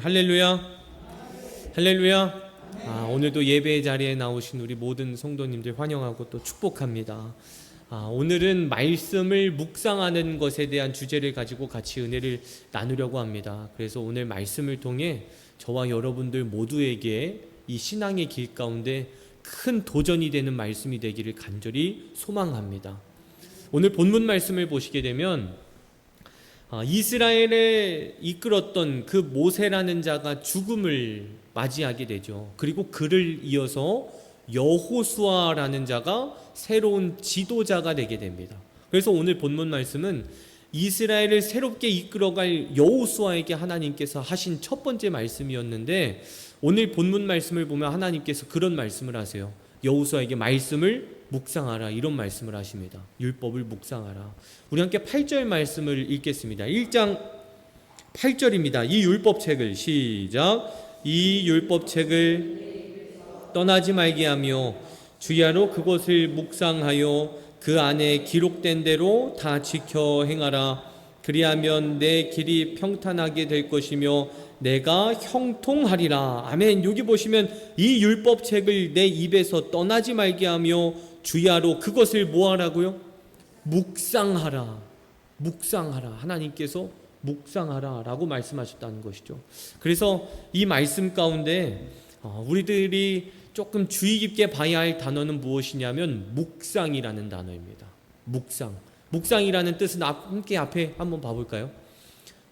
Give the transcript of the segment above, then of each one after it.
할렐루야, 할렐루야. 오늘도 예배의 자리에 나오신 우리 모든 성도님들 환영하고 또 축복합니다. 오늘은 말씀을 묵상하는 것에 대한 주제를 가지고 같이 은혜를 나누려고 합니다. 그래서 오늘 말씀을 통해 저와 여러분들 모두에게 이 신앙의 길 가운데 큰 도전이 되는 말씀이 되기를 간절히 소망합니다. 오늘 본문 말씀을 보시게 되면 이스라엘에 이끌었던 그 모세라는 자가 죽음을 맞이하게 되죠. 그리고 그를 이어서 여호수아라는 자가 새로운 지도자가 되게 됩니다. 그래서 오늘 본문 말씀은 이스라엘을 새롭게 이끌어갈 여호수아에게 하나님께서 하신 첫 번째 말씀이었는데, 오늘 본문 말씀을 보면 하나님께서 그런 말씀을 하세요. 여호수아에게 말씀을 묵상하라, 이런 말씀을 하십니다. 율법을 묵상하라. 우리 함께 8절 말씀을 읽겠습니다. 1장 8절입니다. 이 율법책을 시작. 이 율법책을 떠나지 말게 하며 주야로 그것을 묵상하여 그 안에 기록된 대로 다 지켜 행하라. 그리하면 내 길이 평탄하게 될 것이며 내가 형통하리라. 아멘. 여기 보시면 이 율법책을 내 입에서 떠나지 말게 하며 주야로 그것을 뭐 하라고요? 묵상하라. 묵상하라. 하나님께서 묵상하라 라고 말씀하셨다는 것이죠. 그래서 이 말씀 가운데 우리들이 조금 주의 깊게 봐야 할 단어는 무엇이냐면 묵상이라는 단어입니다. 묵상. 묵상이라는 뜻은 함께 앞에 한번 봐볼까요?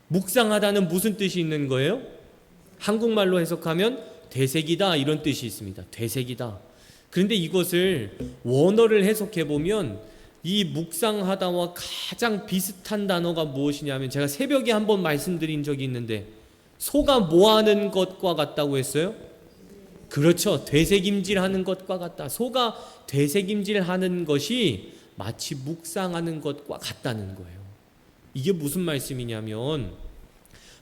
묵상하다는 무슨 뜻이 있는 거예요? 한국말로 해석하면 되새기다, 이런 뜻이 있습니다. 되새기다. 그런데 이것을 원어를 해석해보면 이 묵상하다와 가장 비슷한 단어가 무엇이냐면, 제가 새벽에 한번 말씀드린 적이 있는데 소가 뭐하는 것과 같다고 했어요? 그렇죠. 되새김질하는 것과 같다. 소가 되새김질하는 것이 마치 묵상하는 것과 같다는 거예요. 이게 무슨 말씀이냐면,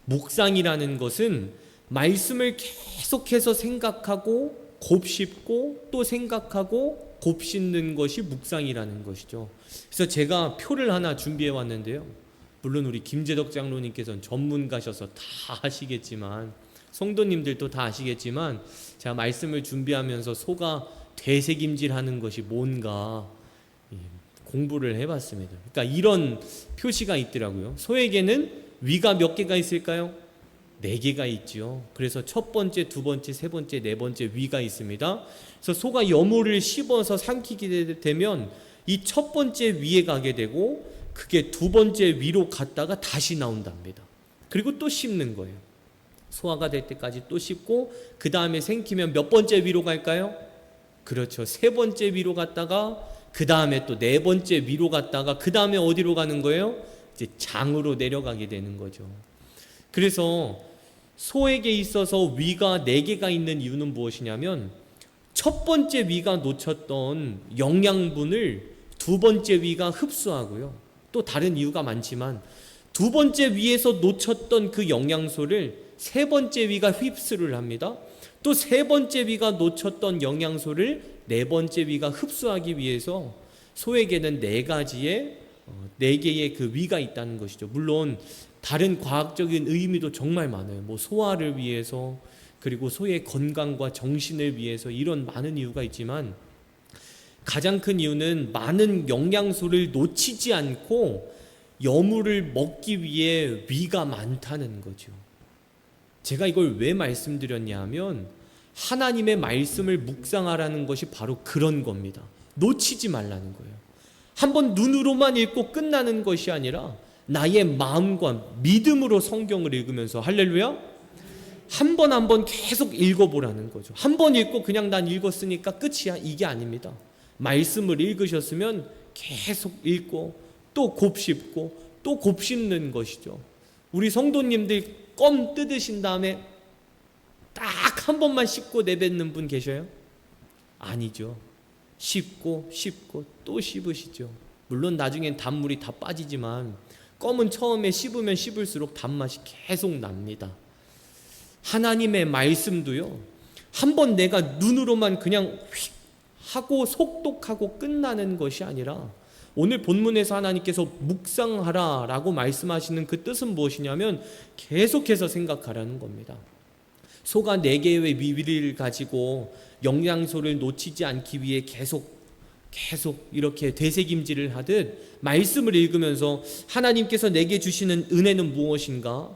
묵상이라는 것은 말씀을 계속해서 생각하고 곱씹고 또 생각하고 곱씹는 것이 묵상이라는 것이죠. 그래서 제가 표를 하나 준비해 왔는데요. 물론 우리 김재덕 장로님께서는 전문가셔서 다 아시겠지만, 성도님들도 다 아시겠지만, 제가 말씀을 준비하면서 소가 되새김질하는 것이 뭔가 공부를 해봤습니다. 그러니까 이런 표시가 있더라고요. 소에게는 위가 몇 개가 있을까요? 4개가 있죠. 그래서 첫 번째, 두 번째, 세 번째, 네 번째 위가 있습니다. 그래서 소가 여물을 씹어서 삼키게 되면 이 첫 번째 위에 가게 되고, 그게 두 번째 위로 갔다가 다시 나온답니다. 그리고 또 씹는 거예요. 소화가 될 때까지 또 씹고, 그 다음에 생기면 몇 번째 위로 갈까요? 그렇죠. 세 번째 위로 갔다가 그 다음에 또 네 번째 위로 갔다가 그 다음에 어디로 가는 거예요? 이제 장으로 내려가게 되는 거죠. 그래서 소에게 있어서 위가 4개가 있는 이유는 무엇이냐면, 첫 번째 위가 놓쳤던 영양분을 두 번째 위가 흡수하고요. 또 다른 이유가 많지만 두 번째 위에서 놓쳤던 그 영양소를 세 번째 위가 흡수를 합니다. 또 세 번째 위가 놓쳤던 영양소를 네 번째 위가 흡수하기 위해서 소에게는 4개의 그 위가 있다는 것이죠. 물론 다른 과학적인 의미도 정말 많아요. 뭐 소화를 위해서, 그리고 소의 건강과 정신을 위해서, 이런 많은 이유가 있지만 가장 큰 이유는 많은 영양소를 놓치지 않고 여물을 먹기 위해 위가 많다는 거죠. 제가 이걸 왜 말씀드렸냐 하면, 하나님의 말씀을 묵상하라는 것이 바로 그런 겁니다. 놓치지 말라는 거예요. 한번 눈으로만 읽고 끝나는 것이 아니라 나의 마음과 믿음으로 성경을 읽으면서, 할렐루야, 한 번 계속 읽어보라는 거죠. 한 번 읽고 그냥 난 읽었으니까 끝이야, 이게 아닙니다. 말씀을 읽으셨으면 계속 읽고 또 곱씹고 또 곱씹는 것이죠. 우리 성도님들 껌 뜯으신 다음에 딱 한 번만 씹고 내뱉는 분 계셔요? 아니죠. 씹고 또 씹으시죠. 물론 나중엔 단물이 다 빠지지만 껌은 처음에 씹으면 씹을수록 단맛이 계속 납니다. 하나님의 말씀도요, 한번 내가 눈으로만 그냥 휙 하고 속독하고 끝나는 것이 아니라, 오늘 본문에서 하나님께서 묵상하라 라고 말씀하시는 그 뜻은 무엇이냐면 계속해서 생각하라는 겁니다. 소가 4개의 위를 가지고 영양소를 놓치지 않기 위해 계속 이렇게 되새김질을 하듯 말씀을 읽으면서 하나님께서 내게 주시는 은혜는 무엇인가?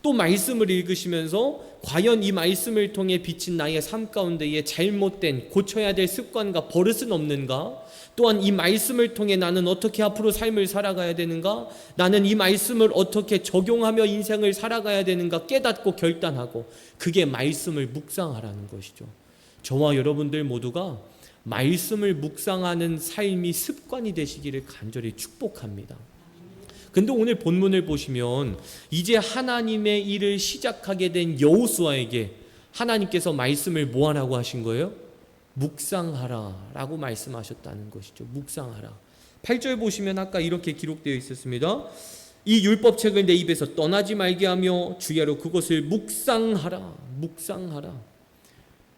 또 말씀을 읽으시면서 과연 이 말씀을 통해 비친 나의 삶 가운데에 잘못된 고쳐야 될 습관과 버릇은 없는가? 또한 이 말씀을 통해 나는 어떻게 앞으로 삶을 살아가야 되는가? 나는 이 말씀을 어떻게 적용하며 인생을 살아가야 되는가? 깨닫고 결단하고, 그게 말씀을 묵상하라는 것이죠. 저와 여러분들 모두가 말씀을 묵상하는 삶이 습관이 되시기를 간절히 축복합니다. 근데 오늘 본문을 보시면 이제 하나님의 일을 시작하게 된 여호수아에게 하나님께서 말씀을 뭐 하라고 하신 거예요? 묵상하라 라고 말씀하셨다는 것이죠. 묵상하라. 8절 보시면 아까 이렇게 기록되어 있었습니다. 이 율법책을 내 입에서 떠나지 말게 하며 주야로 그것을 묵상하라. 묵상하라.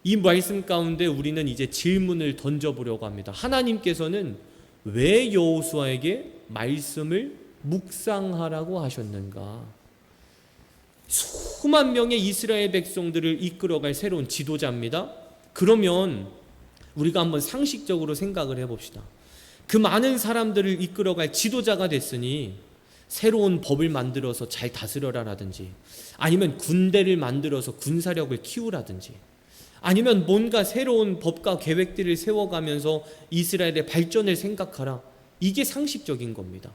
이 말씀 가운데 우리는 이제 질문을 던져보려고 합니다. 하나님께서는 왜 여호수아에게 말씀을 묵상하라고 하셨는가? 수만 명의 이스라엘 백성들을 이끌어갈 새로운 지도자입니다. 그러면 우리가 한번 상식적으로 생각을 해봅시다. 그 많은 사람들을 이끌어갈 지도자가 됐으니 새로운 법을 만들어서 잘 다스려라라든지, 아니면 군대를 만들어서 군사력을 키우라든지, 아니면 뭔가 새로운 법과 계획들을 세워가면서 이스라엘의 발전을 생각하라. 이게 상식적인 겁니다.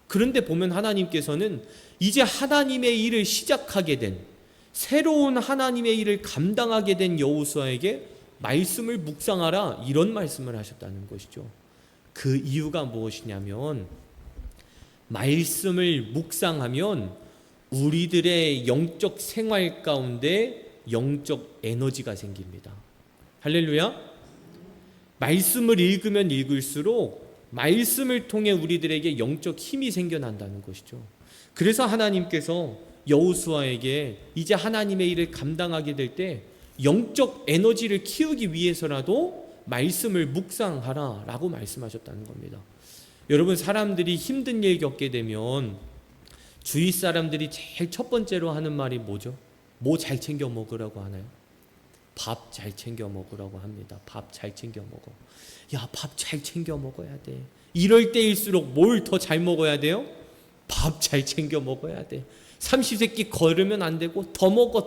그런데 보면 하나님께서는 이제 하나님의 일을 시작하게 된, 새로운 하나님의 일을 감당하게 된 여호수아에게 말씀을 묵상하라, 이런 말씀을 하셨다는 것이죠. 그 이유가 무엇이냐면, 말씀을 묵상하면 우리들의 영적 생활 가운데 영적 에너지가 생깁니다. 할렐루야. 말씀을 읽으면 읽을수록 말씀을 통해 우리들에게 영적 힘이 생겨난다는 것이죠. 그래서 하나님께서 여호수아에게 이제 하나님의 일을 감당하게 될 때 영적 에너지를 키우기 위해서라도 말씀을 묵상하라 라고 말씀하셨다는 겁니다. 여러분, 사람들이 힘든 일 겪게 되면 주위 사람들이 제일 첫 번째로 하는 말이 뭐죠? 뭐 잘 챙겨 먹으라고 하나요? 밥 잘 챙겨 먹으라고 합니다. 밥 잘 챙겨 먹어. 야, 밥 잘 챙겨 먹어야 돼. 이럴 때일수록 뭘 더 잘 먹어야 돼요? 밥 잘 챙겨 먹어야 돼. 삼시세끼 거르면 안 되고 더 먹어.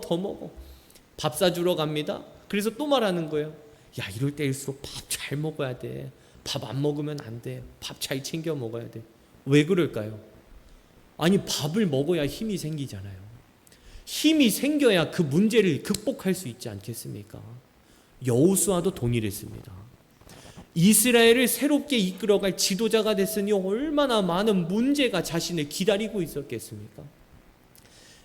밥 사주러 갑니다. 그래서 또 말하는 거예요. 야, 이럴 때일수록 밥 잘 먹어야 돼. 밥 안 먹으면 안 돼. 밥 잘 챙겨 먹어야 돼. 왜 그럴까요? 아니, 밥을 먹어야 힘이 생기잖아요. 힘이 생겨야 그 문제를 극복할 수 있지 않겠습니까? 여호수아도 동일했습니다. 이스라엘을 새롭게 이끌어갈 지도자가 됐으니 얼마나 많은 문제가 자신을 기다리고 있었겠습니까?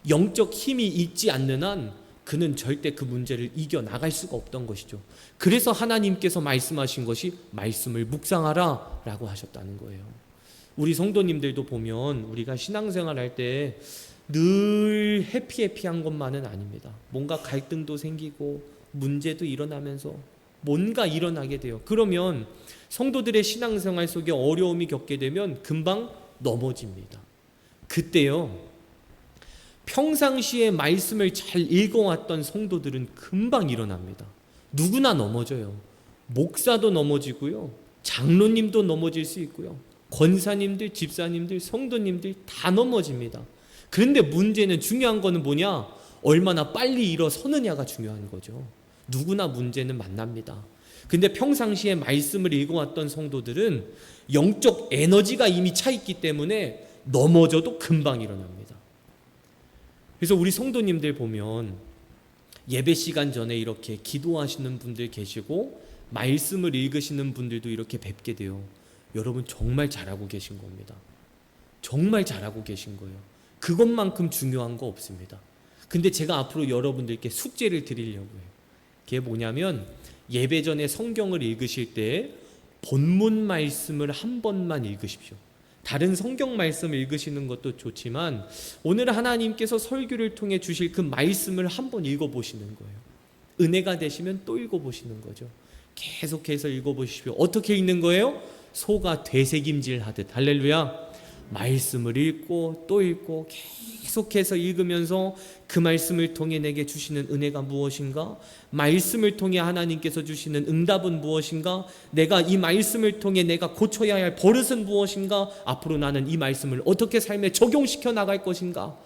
영적 힘이 있지 않는 한 그는 절대 그 문제를 이겨나갈 수가 없던 것이죠. 그래서 하나님께서 말씀하신 것이 말씀을 묵상하라 라고 하셨다는 거예요. 우리 성도님들도 보면 우리가 신앙생활 할 때 늘 해피한 것만은 아닙니다. 뭔가 갈등도 생기고 문제도 일어나면서 뭔가 일어나게 돼요. 그러면 성도들의 신앙생활 속에 어려움이 겪게 되면 금방 넘어집니다. 그때요, 평상시에 말씀을 잘 읽어왔던 성도들은 금방 일어납니다. 누구나 넘어져요. 목사도 넘어지고요, 장로님도 넘어질 수 있고요, 권사님들, 집사님들, 성도님들 다 넘어집니다. 그런데 문제는, 중요한 거는 뭐냐? 얼마나 빨리 일어서느냐가 중요한 거죠. 누구나 문제는 만납니다. 근데 평상시에 말씀을 읽어왔던 성도들은 영적 에너지가 이미 차 있기 때문에 넘어져도 금방 일어납니다. 그래서 우리 성도님들 보면 예배 시간 전에 이렇게 기도하시는 분들 계시고 말씀을 읽으시는 분들도 이렇게 뵙게 돼요. 여러분, 정말 잘하고 계신 겁니다. 정말 잘하고 계신 거예요. 그것만큼 중요한 거 없습니다. 근데 제가 앞으로 여러분들께 숙제를 드리려고 해요. 그게 뭐냐면, 예배 전에 성경을 읽으실 때 본문 말씀을 한 번만 읽으십시오. 다른 성경 말씀을 읽으시는 것도 좋지만 오늘 하나님께서 설교를 통해 주실 그 말씀을 한 번 읽어보시는 거예요. 은혜가 되시면 또 읽어보시는 거죠. 계속해서 읽어보십시오. 어떻게 읽는 거예요? 소가 되새김질 하듯. 할렐루야. 말씀을 읽고 또 읽고 계속해서 읽으면서 그 말씀을 통해 내게 주시는 은혜가 무엇인가? 말씀을 통해 하나님께서 주시는 응답은 무엇인가? 내가 이 말씀을 통해 내가 고쳐야 할 버릇은 무엇인가? 앞으로 나는 이 말씀을 어떻게 삶에 적용시켜 나갈 것인가?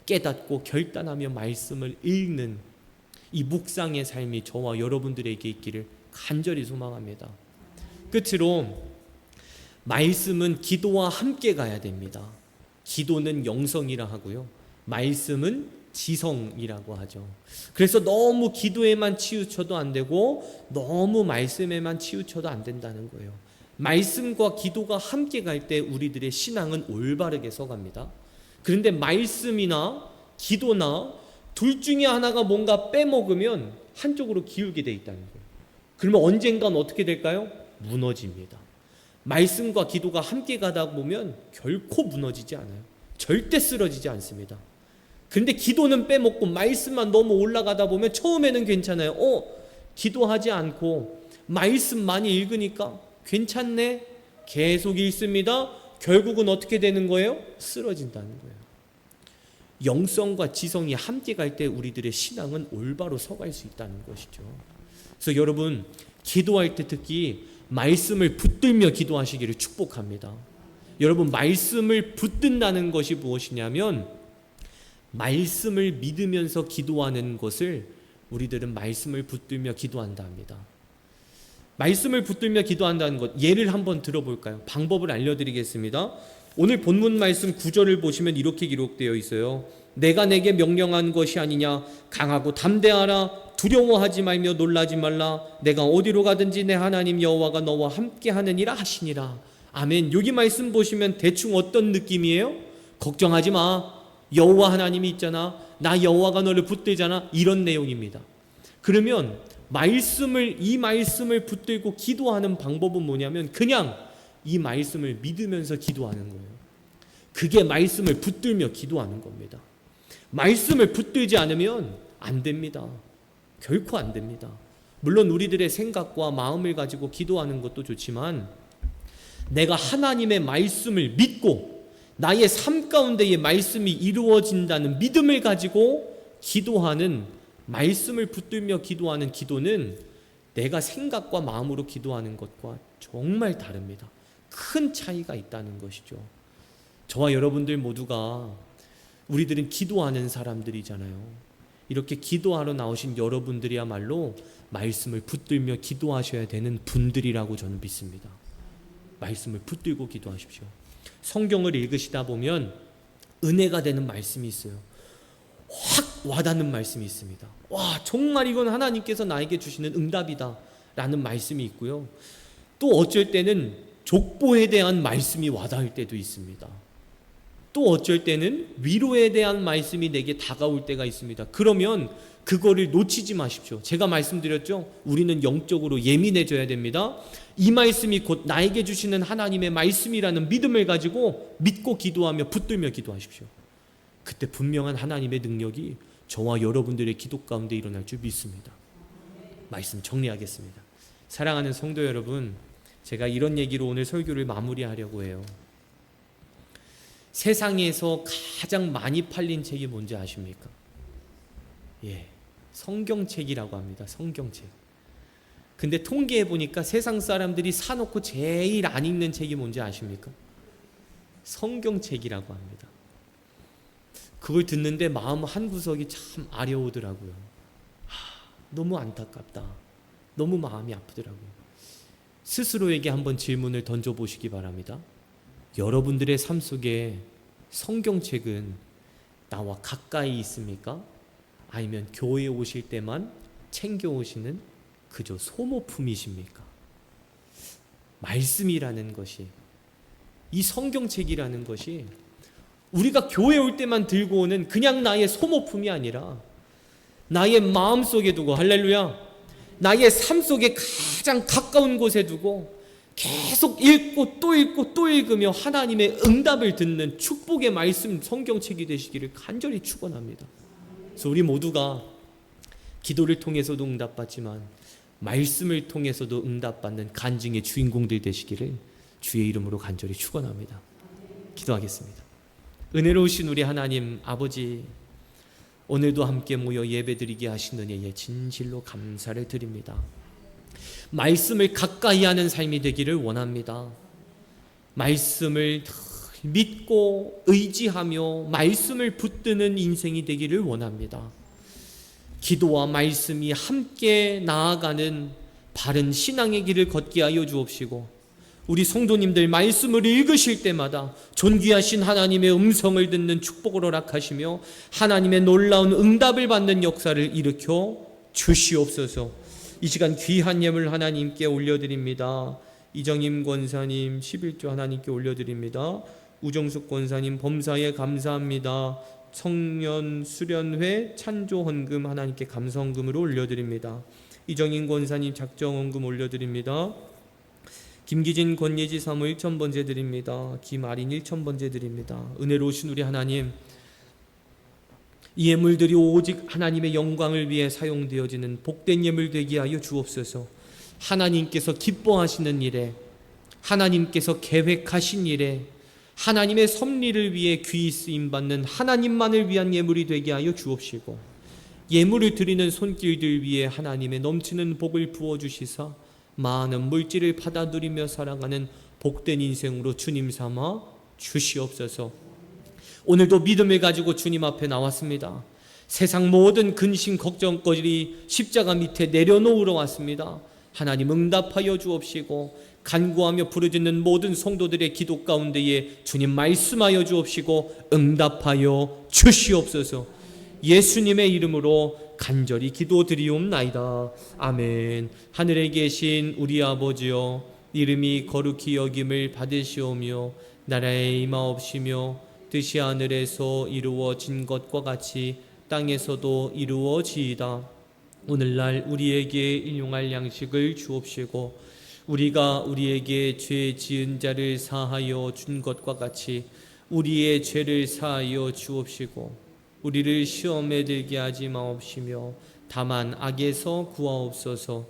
깨닫고 결단하며 말씀을 읽는 이 묵상의 삶이 저와 여러분들에게 있기를 간절히 소망합니다. 끝으로 말씀은 기도와 함께 가야 됩니다. 기도는 영성이라 하고요, 말씀은 지성이라고 하죠. 그래서 너무 기도에만 치우쳐도 안 되고 너무 말씀에만 치우쳐도 안 된다는 거예요. 말씀과 기도가 함께 갈 때 우리들의 신앙은 올바르게 서갑니다. 그런데 말씀이나 기도나 둘 중에 하나가 뭔가 빼먹으면 한쪽으로 기울게 돼 있다는 거예요. 그러면 언젠간 어떻게 될까요? 무너집니다. 말씀과 기도가 함께 가다 보면 결코 무너지지 않아요. 절대 쓰러지지 않습니다. 그런데 기도는 빼먹고 말씀만 너무 올라가다 보면 처음에는 괜찮아요. 기도하지 않고 말씀 많이 읽으니까 괜찮네. 계속 읽습니다. 결국은 어떻게 되는 거예요? 쓰러진다는 거예요. 영성과 지성이 함께 갈 때 우리들의 신앙은 올바로 서갈 수 있다는 것이죠. 그래서 여러분, 기도할 때 특히 말씀을 붙들며 기도하시기를 축복합니다. 여러분, 말씀을 붙든다는 것이 무엇이냐면 말씀을 믿으면서 기도하는 것을 우리들은 말씀을 붙들며 기도한다 합니다. 말씀을 붙들며 기도한다는 것, 예를 한번 들어볼까요? 방법을 알려드리겠습니다. 오늘 본문 말씀 9절을 보시면 이렇게 기록되어 있어요. 내가 내게 명령한 것이 아니냐? 강하고 담대하라. 두려워하지 말며 놀라지 말라. 내가 어디로 가든지 내 하나님 여호와가 너와 함께 하느니라 하시니라. 아멘. 여기 말씀 보시면 대충 어떤 느낌이에요? 걱정하지 마. 여호와 하나님이 있잖아. 나 여호와가 너를 붙들잖아. 이런 내용입니다. 그러면 이 말씀을 붙들고 기도하는 방법은 뭐냐면 그냥 이 말씀을 믿으면서 기도하는 거예요. 그게 말씀을 붙들며 기도하는 겁니다. 말씀을 붙들지 않으면 안 됩니다. 결코 안 됩니다. 물론 우리들의 생각과 마음을 가지고 기도하는 것도 좋지만 내가 하나님의 말씀을 믿고 나의 삶 가운데의 말씀이 이루어진다는 믿음을 가지고 기도하는, 말씀을 붙들며 기도하는 기도는 내가 생각과 마음으로 기도하는 것과 정말 다릅니다. 큰 차이가 있다는 것이죠. 저와 여러분들 모두가 우리들은 기도하는 사람들이잖아요. 이렇게 기도하러 나오신 여러분들이야말로 말씀을 붙들며 기도하셔야 되는 분들이라고 저는 믿습니다. 말씀을 붙들고 기도하십시오. 성경을 읽으시다 보면 은혜가 되는 말씀이 있어요. 확 와닿는 말씀이 있습니다. 와, 정말 이건 하나님께서 나에게 주시는 응답이다 라는 말씀이 있고요. 또 어쩔 때는 족보에 대한 말씀이 와닿을 때도 있습니다. 또 어쩔 때는 위로에 대한 말씀이 내게 다가올 때가 있습니다. 그러면 그거를 놓치지 마십시오. 제가 말씀드렸죠? 우리는 영적으로 예민해져야 됩니다. 이 말씀이 곧 나에게 주시는 하나님의 말씀이라는 믿음을 가지고 믿고 기도하며 붙들며 기도하십시오. 그때 분명한 하나님의 능력이 저와 여러분들의 기도 가운데 일어날 줄 믿습니다. 말씀 정리하겠습니다. 사랑하는 성도 여러분, 제가 이런 얘기로 오늘 설교를 마무리하려고 해요. 세상에서 가장 많이 팔린 책이 뭔지 아십니까? 성경책이라고 합니다. 성경책. 근데 통계해 보니까 세상 사람들이 사놓고 제일 안 읽는 책이 뭔지 아십니까? 성경책이라고 합니다. 그걸 듣는데 마음 한구석이 참 아려오더라고요. 너무 안타깝다. 너무 마음이 아프더라고요. 스스로에게 한번 질문을 던져보시기 바랍니다. 여러분들의 삶 속에 성경책은 나와 가까이 있습니까? 아니면 교회에 오실 때만 챙겨오시는 그저 소모품이십니까? 말씀이라는 것이, 이 성경책이라는 것이 우리가 교회 올 때만 들고 오는 그냥 나의 소모품이 아니라 나의 마음속에 두고, 할렐루야, 나의 삶 속에 가장 가까운 곳에 두고 계속 읽고 또 읽고 또 읽으며 하나님의 응답을 듣는 축복의 말씀 성경책이 되시기를 간절히 축원합니다. 그래서 우리 모두가 기도를 통해서도 응답받지만 말씀을 통해서도 응답받는 간증의 주인공들 되시기를 주의 이름으로 간절히 축원합니다. 기도하겠습니다. 은혜로우신 우리 하나님 아버지, 오늘도 함께 모여 예배드리게 하신 은혜에 진실로 감사를 드립니다. 말씀을 가까이 하는 삶이 되기를 원합니다. 말씀을 믿고 의지하며 말씀을 붙드는 인생이 되기를 원합니다. 기도와 말씀이 함께 나아가는 바른 신앙의 길을 걷게 하여 주옵시고, 우리 성도님들 말씀을 읽으실 때마다 존귀하신 하나님의 음성을 듣는 축복을 허락하시며 하나님의 놀라운 응답을 받는 역사를 일으켜 주시옵소서. 이 시간 귀한 예물 하나님께 올려드립니다. 이정임 권사님 11조 하나님께 올려드립니다. 우정숙 권사님 범사에 감사합니다. 청년 수련회 찬조 헌금 하나님께 감사 헌금으로 올려드립니다. 이정인 권사님 작정 헌금 올려드립니다. 김기진 권예지 사모 1,000번째 드립니다. 김아린 1,000번째 드립니다. 은혜로우신 우리 하나님, 이 예물들이 오직 하나님의 영광을 위해 사용되어지는 복된 예물 되게 하여 주옵소서. 하나님께서 기뻐하시는 일에, 하나님께서 계획하신 일에, 하나님의 섭리를 위해 귀히 쓰임받는 하나님만을 위한 예물이 되게 하여 주옵시고, 예물을 드리는 손길들 위에 하나님의 넘치는 복을 부어주시사 많은 물질을 받아 누리며 살아가는 복된 인생으로 주님 삼아 주시옵소서. 오늘도 믿음을 가지고 주님 앞에 나왔습니다. 세상 모든 근심 걱정거리 십자가 밑에 내려놓으러 왔습니다. 하나님 응답하여 주옵시고, 간구하며 부르짖는 모든 성도들의 기도 가운데에 주님 말씀하여 주옵시고 응답하여 주시옵소서. 예수님의 이름으로 간절히 기도드리옵나이다. 아멘. 하늘에 계신 우리 아버지여, 이름이 거룩히 여김을 받으시오며 나라에 임하옵시며 뜻이 하늘에서 이루어진 것과 같이 땅에서도 이루어지이다. 오늘날 우리에게 일용할 양식을 주옵시고 우리가 우리에게 죄 지은 자를 사하여 준 것과 같이 우리의 죄를 사하여 주옵시고 우리를 시험에 들게 하지 마옵시며 다만 악에서 구하옵소서.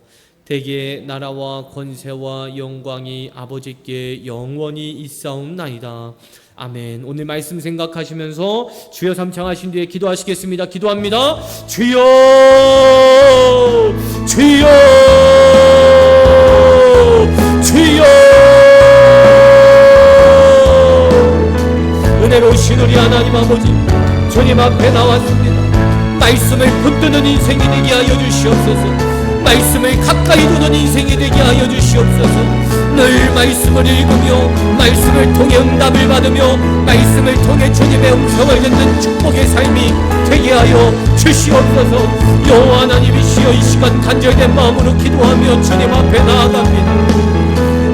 대개 나라와 권세와 영광이 아버지께 영원히 있사옵나이다. 아멘. 오늘 말씀 생각하시면서 주여 삼창하신 뒤에 기도하시겠습니다. 기도합니다. 주여, 주여, 주여. 은혜로우신 우리 하나님 아버지, 주님 앞에 나왔습니다. 말씀을 붙드는 인생이 되게 하여 주시옵소서. 말씀을 가까이 두는 인생이 되게 하여 주시옵소서. 늘 말씀을 읽으며 말씀을 통해 응답을 받으며 말씀을 통해 주님의 음성을 듣는 축복의 삶이 되게 하여 주시옵소서. 여호와 하나님이시여, 이 시간 간절된 마음으로 기도하며 주님 앞에 나아갑니다.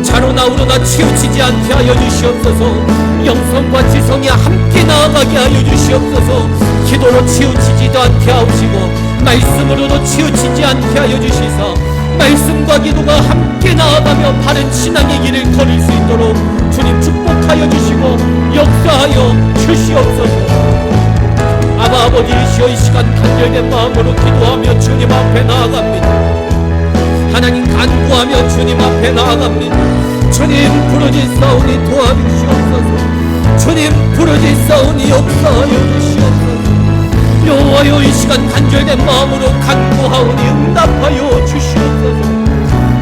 자로나 우로나 치우치지 않게 하여 주시옵소서. 영성과 지성이 함께 나아가게 하여 주시옵소서. 기도로 치우치지도 않게 하옵시고 말씀으로도 치우치지 않게 하여 주시사 말씀과 기도가 함께 나아가며 바른 신앙의 길을 걸을 수 있도록 주님 축복하여 주시고 역사하여 주시옵소서. 아바 아버지이시여, 이 시간 간절된 마음으로 기도하며 주님 앞에 나아갑니다. 하나님 간구하며 주님 앞에 나아갑니다. 주님 부르짖사오니 도와주시옵소서. 주님 부르짖사오니 역사하여 주시옵소서. 여호와여, 이 시간 간절된 마음으로 간구하오니 응답하여 주시옵소서.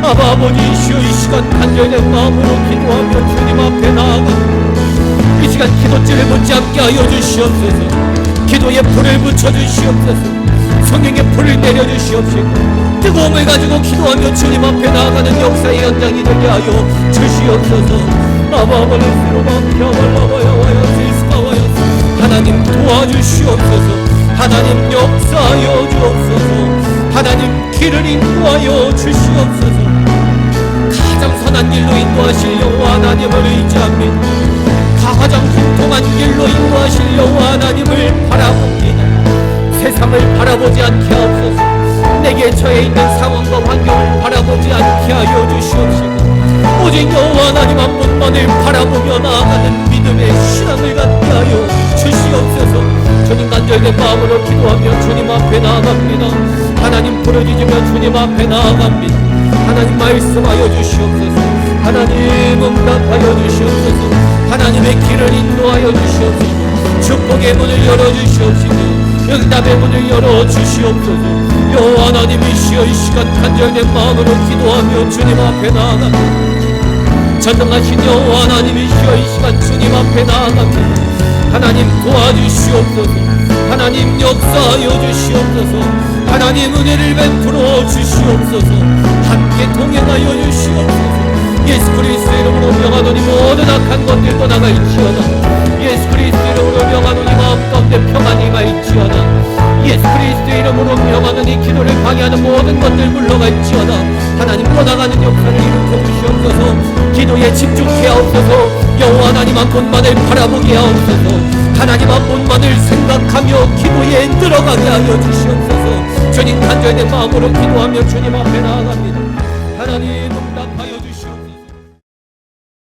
아바 아버지이시여, 이 시간 간절된 마음으로 기도하며 주님 앞에 나아갑니다. 이 시간 기도줄을 묻지 않게 하여 주시옵소서. 기도에 불을 붙여주시옵소서. 성령의 불을 내려주시옵시고 뜨거움을 가지고 기도하며 주님 앞에 나아가는 역사의 현장이 되게 하여 주시옵소서. 하나님 도와주시옵소서. 하나님 역사하여 주옵소서. 하나님 길을 인도하여 주시옵소서. 가장 선한 길로 인도하실 여호와 하나님을 의지합니다. 가장 공통한 길로 인도하실 여호와 하나님을 바라봅니다. 세상을 바라보지 않게 하옵소서. 내게 처해 있는 상황과 환경을 바라보지 않게 하여 주시옵시고 오직 여호와 하나님 한 분만을 바라보며 나아가는 믿음의 신앙을 갖게 하여 주시옵소서. 주님 간절된 마음으로 기도하며 주님 앞에 나아갑니다. 하나님 하나님 부르짖으며 주님 앞에 나아갑니다. 하나님 말씀하여 주시옵소서. 하나님 응답하여 주시옵소서. 하나님의 길을 인도하여 주시옵소서. 축복의 문을 열어주시옵시고 응답의 문을 열어주시옵소서. 여호와 하나님이시여 이 시간 간절된 마음으로 기도하며 주님 앞에 나아갑니다. 전능하신 여호와 하나님이시여 이 시간 주님 앞에 나아갑니다. 하나님 도와주시옵소서. 하나님 역사하여 주시옵소서. 하나님 은혜를 베풀어 주시옵소서. 함께 동행하여 주시옵소서. 예수 그리스도 이름으로 명하노니 모든 악한 것들 떠나갈지어다. 예수 그리스도 이름으로 명하노니 마음 가운데 평안이 임할지어다. 예수 그리스도 이름으로 명하노니 기도를 방해하는 모든 것들 물러갈지어다. 하나님 떠나가는 역사를 일으켜 주시옵소서. 기도에 집중케 하옵소서. 여호와 하나님 한 분만을 바라보게 하옵소서. 하나님 한 분만을 생각하며 기도에 들어가게 하여 주시옵소서. 주님 간절된 마음으로 기도하며 주님 앞에 나아갑니다. 하나님